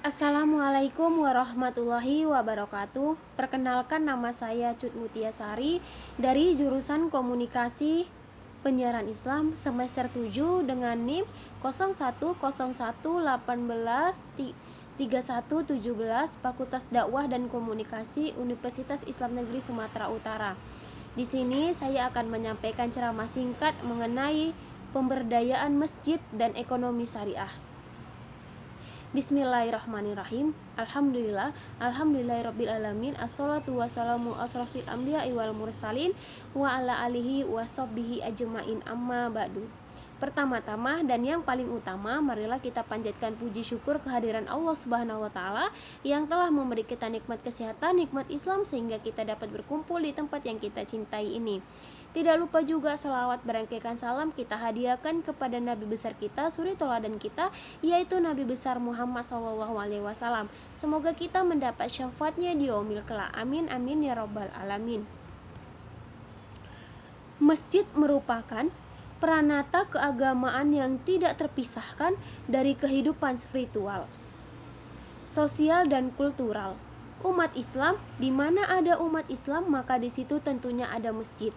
Assalamualaikum warahmatullahi wabarakatuh. Perkenalkan, nama saya Cut Mutiasari dari jurusan Komunikasi Penyiaran Islam semester 7 dengan NIM 0101183117 Fakultas Dakwah dan Komunikasi Universitas Islam Negeri Sumatera Utara. Di sini saya akan menyampaikan ceramah singkat mengenai pemberdayaan masjid dan ekonomi syariah. Bismillahirrahmanirrahim. Alhamdulillahirabbil Assalatu wassalamu asrafil anbiya'i wal mursalin wa ala alihi washabbihi ajmain, amma ba'du. Pertama-tama dan yang paling utama, marilah kita panjatkan puji syukur kehadiran Allah Subhanahu wa taala yang telah memberi kita nikmat kesehatan, nikmat Islam, sehingga kita dapat berkumpul di tempat yang kita cintai ini. Tidak lupa juga selawat berangkaikan salam kita hadiahkan kepada Nabi besar kita, suri toladan kita, yaitu Nabi besar Muhammad SAW. Semoga kita mendapat syafaatnya di yaumil kelak. Amin amin ya rabbal alamin. Masjid merupakan peranata keagamaan yang tidak terpisahkan dari kehidupan spiritual, sosial dan kultural umat Islam. Di mana ada umat Islam, maka di situ tentunya ada masjid.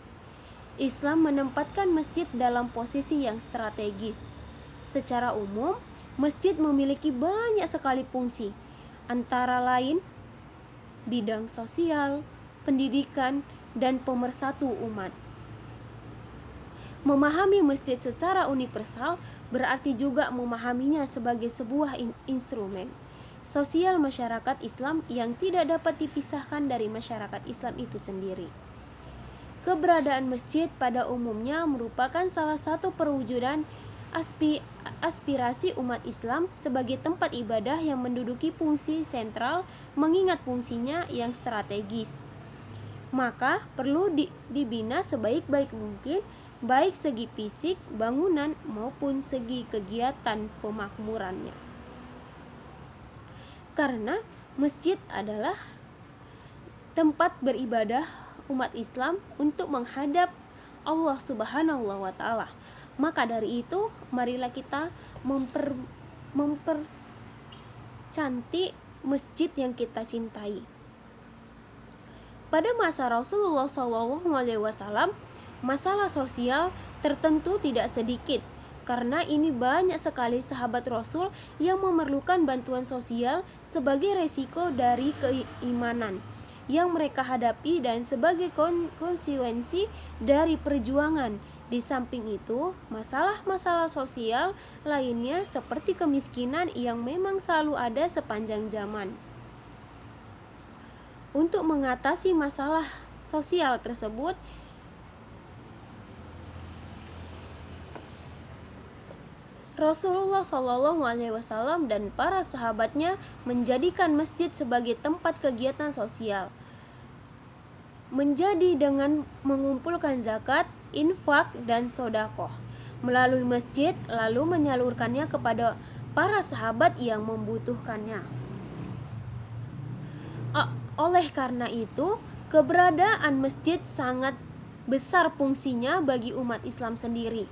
Islam menempatkan masjid dalam posisi yang strategis. Secara umum, masjid memiliki banyak sekali fungsi, antara lain bidang sosial, pendidikan, dan pemersatu umat. Memahami masjid secara universal berarti juga memahaminya sebagai sebuah instrumen sosial masyarakat Islam yang tidak dapat dipisahkan dari masyarakat Islam itu sendiri. Keberadaan masjid pada umumnya merupakan salah satu perwujudan aspirasi umat Islam sebagai tempat ibadah yang menduduki fungsi sentral, mengingat fungsinya yang strategis. Maka perlu dibina sebaik-baik mungkin, baik segi fisik, bangunan, maupun segi kegiatan pemakmurannya. Karena masjid adalah tempat beribadah umat Islam untuk menghadap Allah Subhanahu wa taala. Maka dari itu, marilah kita mempercantik masjid yang kita cintai. Pada masa Rasulullah SAW, masalah sosial tertentu tidak sedikit. Karena ini banyak sekali sahabat Rasul yang memerlukan bantuan sosial sebagai resiko dari keimanan yang mereka hadapi dan sebagai konsekuensi dari perjuangan. Di samping itu, masalah-masalah sosial lainnya seperti kemiskinan yang memang selalu ada sepanjang zaman. Untuk mengatasi masalah sosial tersebut, Rasulullah SAW dan para sahabatnya menjadikan masjid sebagai tempat kegiatan sosial. Menjadi dengan mengumpulkan zakat, infak, dan sodakoh melalui masjid, lalu menyalurkannya kepada para sahabat yang membutuhkannya. Oleh karena itu, keberadaan masjid sangat besar fungsinya bagi umat Islam sendiri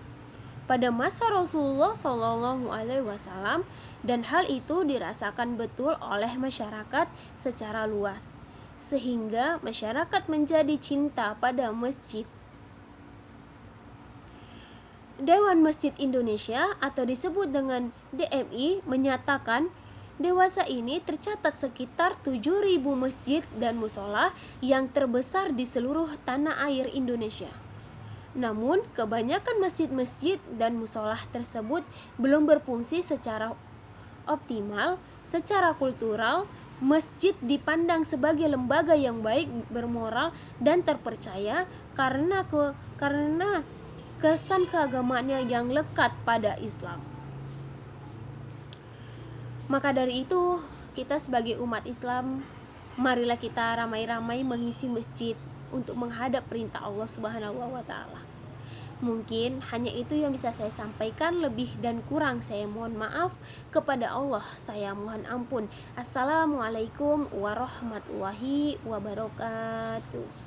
pada masa Rasulullah SAW, dan hal itu dirasakan betul oleh masyarakat secara luas, sehingga masyarakat menjadi cinta pada masjid. Dewan Masjid Indonesia atau disebut dengan DMI menyatakan dewasa ini tercatat sekitar 7.000 masjid dan musola yang terbesar di seluruh tanah air Indonesia. Namun, kebanyakan masjid-masjid dan musolah tersebut belum berfungsi secara optimal. Secara kultural, masjid dipandang sebagai lembaga yang baik, bermoral, dan terpercaya karena kesan keagamaannya yang lekat pada Islam. Maka dari itu, kita sebagai umat Islam, marilah kita ramai-ramai mengisi masjid untuk menghadap perintah Allah Subhanahu wa taala. Mungkin hanya itu yang bisa saya sampaikan, lebih dan kurang saya mohon maaf. Kepada Allah saya mohon ampun. Assalamualaikum warahmatullahi wabarakatuh.